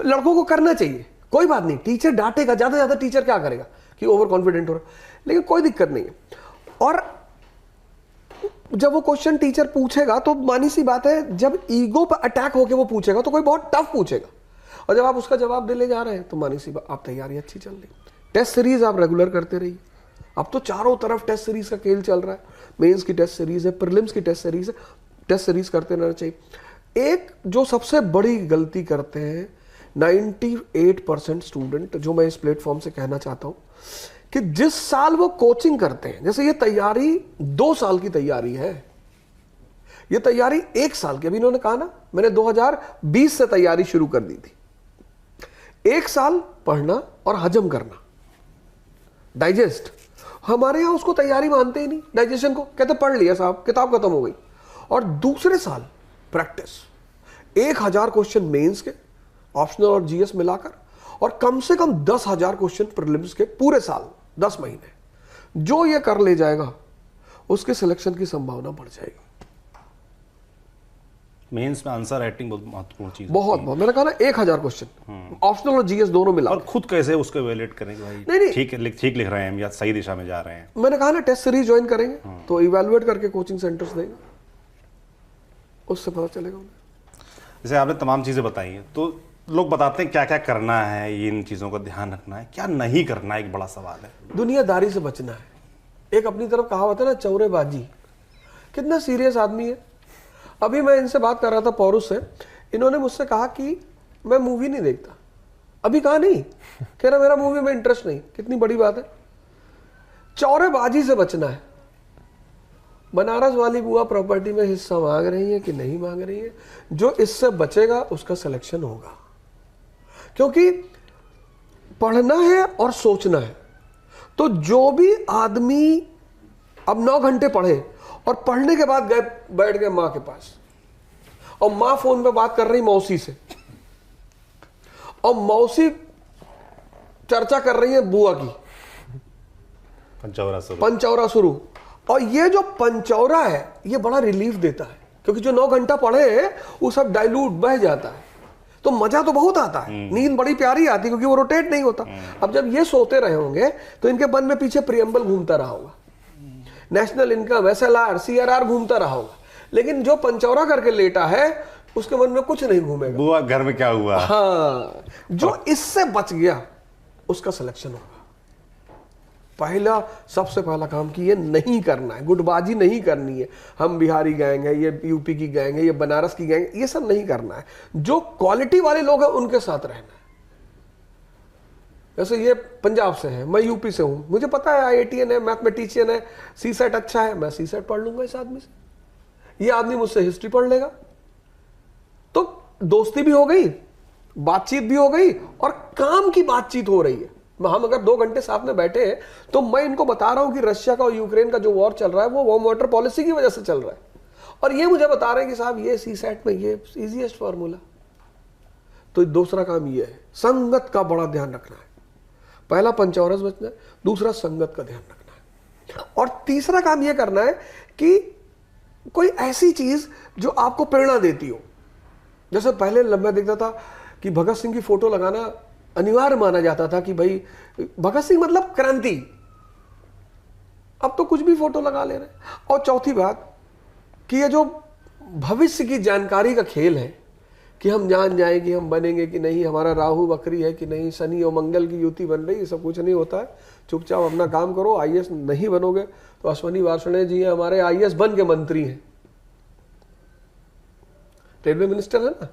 लड़कों को करना चाहिए, कोई बात नहीं, टीचर डांटेगा, ज्यादा ज्यादा टीचर क्या करेगा कि ओवर कॉन्फिडेंट हो रहा, लेकिन कोई दिक्कत नहीं है। और जब वो क्वेश्चन टीचर पूछेगा तो मानी सी बात है, जब ईगो पर अटैक होके वो पूछेगा तो कोई बहुत टफ पूछेगा, और जब आप उसका जवाब दे ले जा रहे हैं तो मानी सी बात, आप तैयारी अच्छी चल रही। टेस्ट सीरीज आप रेगुलर करते रहिए। अब तो चारों तरफ टेस्ट सीरीज का खेल चल रहा है, मेंस की टेस्ट सीरीज है, प्रीलिम्स की टेस्ट सीरीज है, टेस्ट सीरीज करते रहना चाहिए। एक जो सबसे बड़ी गलती करते हैं 98% स्टूडेंट, जो मैं इस प्लेटफॉर्म से कहना चाहता हूं कि जिस साल वो कोचिंग करते हैं, जैसे ये तैयारी 2 साल की तैयारी है, ये तैयारी 1 साल की, अभी इन्होंने कहा ना मैंने 2020 से तैयारी शुरू कर दी थी। 1 साल पढ़ना और हजम करना, डाइजेस्ट, हमारे यहां उसको तैयारी मानते ही नहीं, डाइजेशन को कहते पढ़ लिया साहब, किताब खत्म हो गई। और दूसरे साल प्रैक्टिस, 1000 क्वेश्चन मेंस के, ऑप्शनल और जीएस मिलाकर, और कम से कम 10,000 क्वेश्चन प्रीलिम्स के पूरे साल, 10 महीने। जो ये कर ले जाएगा उसके सिलेक्शन की संभावना बढ़ जाएगी। मेंस में आंसर राइटिंग बहुत महत्वपूर्ण चीज है। बहुत मैंने कहा ना 1000 क्वेश्चन, ऑप्शनल और जीएस दोनों मिला। और खुद कैसे उसको इवैल्यूएट करेंगे भाई, नहीं ठीक लिख रहे हैं हम या सही दिशा में जा रहे हैं। मैंने कहा ना टेस्ट सीरीज ज्वाइन करेंगे तो इवैल्यूएट करके कोचिंग सेंटर्स देंगे, उससे पता चलेगा उन्हें। जैसे आपने तमाम चीजें बताई हैं, तो लोग बताते हैं क्या क्या करना है, इन चीजों का ध्यान रखना है, क्या नहीं करना है, एक बड़ा सवाल है। दुनियादारी से बचना है। एक अपनी तरफ कहावत है ना, चौरेबाजी, कितना सीरियस आदमी है। अभी मैं इनसे बात कर रहा था पौरुष से, इन्होंने मुझसे कहा कि मैं मूवी नहीं देखता। अभी कहा नहीं, कह रहा मेरा मूवी में इंटरेस्ट नहीं। कितनी बड़ी बात है, चौरेबाजी से बचना है। बनारस वाली बुआ प्रॉपर्टी में हिस्सा मांग रही है कि नहीं मांग रही है, जो इससे बचेगा उसका सिलेक्शन होगा। क्योंकि पढ़ना है और सोचना है, तो जो भी आदमी अब 9 घंटे पढ़े और पढ़ने के बाद गए बैठ गए मां के पास, और मां फोन पे बात कर रही मौसी से, और मौसी चर्चा कर रही है बुआ की, पंचौरा शुरू। और ये जो पंचौरा है ये बड़ा रिलीफ देता है, क्योंकि जो 9 घंटा पढ़े हैं वो सब डाइल्यूट बह जाता है, तो मजा तो बहुत आता है, नींद बड़ी प्यारी आती है, क्योंकि वो रोटेट नहीं होता। अब जब ये सोते रहे होंगे तो इनके मन में पीछे प्रियम्बल घूमता रहा होगा, नेशनल इनकम, एसएलआर, सीआरआर घूमता रहा होगा, लेकिन जो पंचौरा करके लेटा है उसके मन में कुछ नहीं घूमेगा, बुआ घर में क्या हुआ। हाँ, जो इससे बच गया उसका सिलेक्शन होगा। पहला, सबसे पहला काम कि ये नहीं करना है, गुटबाजी नहीं करनी है। हम बिहारी गैंग है, ये यूपी की गैंग है, ये बनारस की गैंग है, ये सब नहीं करना है। जो क्वालिटी वाले लोग हैं उनके साथ रहना है। जैसे ये पंजाब से है, मैं यूपी से हूं, मुझे पता है आईआईटीएन है, मैथमेटिशियन है, सीसेट अच्छा है, मैं सीसेट पढ़ लूंगा इस आदमी से। ये आदमी मुझसे हिस्ट्री पढ़ लेगा, तो दोस्ती भी हो गई, बातचीत भी हो गई, और काम की बातचीत हो रही है। हम अगर 2 घंटे साथ में बैठे हैं तो मैं इनको बता रहा हूं कि रशिया का और यूक्रेन का जो वॉर चल रहा है वो वार्म वाटर पॉलिसी की वजह से चल रहा है, और ये मुझे बता रहे हैं कि साहब ये सीसेट में ये इजीएस्ट फार्मूला। तो दूसरा काम ये है, संगत का बड़ा ध्यान रखना है। पहला पंचौरा से बचना है, दूसरा संगत का ध्यान रखना है, और तीसरा काम ये करना है कि कोई ऐसी चीज जो आपको प्रेरणा देती हो। जैसे पहले मैं देखता था कि भगत सिंह की फोटो लगाना अनिवार्य माना जाता था कि भाई भगत सिंह मतलब क्रांति, अब तो कुछ भी फोटो लगा ले रहे हैं। और चौथी बात कि ये जो भविष्य की जानकारी का खेल है कि हम जान जाएं कि हम बनेंगे कि नहीं, हमारा राहु वक्री है कि नहीं, शनि और मंगल की युति बन रही, ये सब कुछ नहीं होता है। चुपचाप अपना काम करो, आईएएस नहीं बनोगे तो अश्वनी वार्ष्णेय जी हमारे आईएएस बन के मंत्री हैं, रेलवे मिनिस्टर है ना,